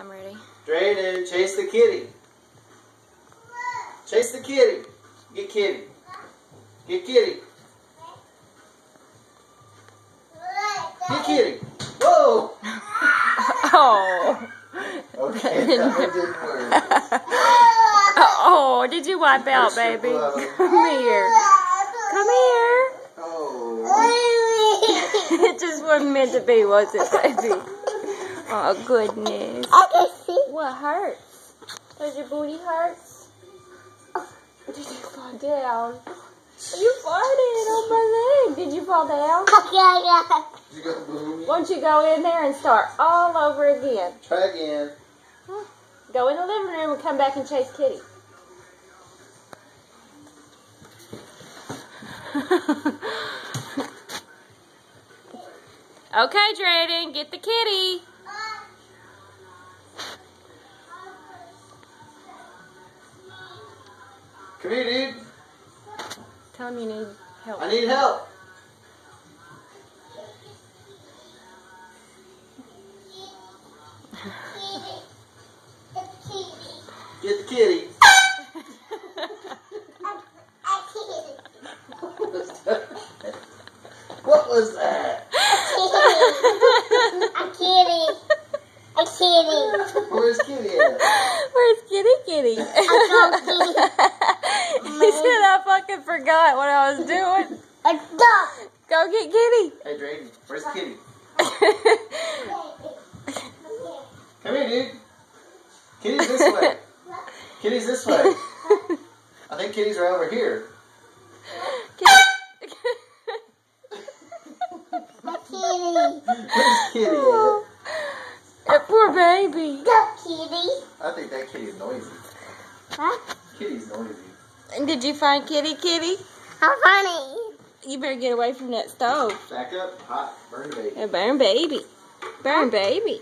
I'm ready. Drayden, chase the kitty. Chase the kitty. Get kitty. Get kitty. Get kitty. Whoa! Oh. Okay, that one didn't work. Oh, did you wipe out, baby? Come here. Come here. Oh. It just wasn't meant to be, was it, baby? Oh, goodness. What hurts? Does your booty hurts? Did you fall down? You farted on my leg. Did you fall down? Did you go boom? Why don't you go in there and start all over again? Try again. Go in the living room and come back and chase Kitty. Okay, Drayden, get the kitty. Come here, dude. Tell him you need help. I need help. Get the kitty. What was that? A kitty. Where's Kitty at? Where's Kitty? He said I fucking forgot what I was doing. A duck. Go get Kitty. Hey, Drayden, where's Kitty? Come here, dude. Kitty's this way. Kitty's this way. I think Kitty's right over here. Where's Kitty at? That poor baby. Go, kitty. I think that kitty's noisy. Huh? Kitty's noisy. And did you find Kitty? How funny. You better get away from that stove. Back up. Hot. Burn the baby. Burn baby. Burn baby.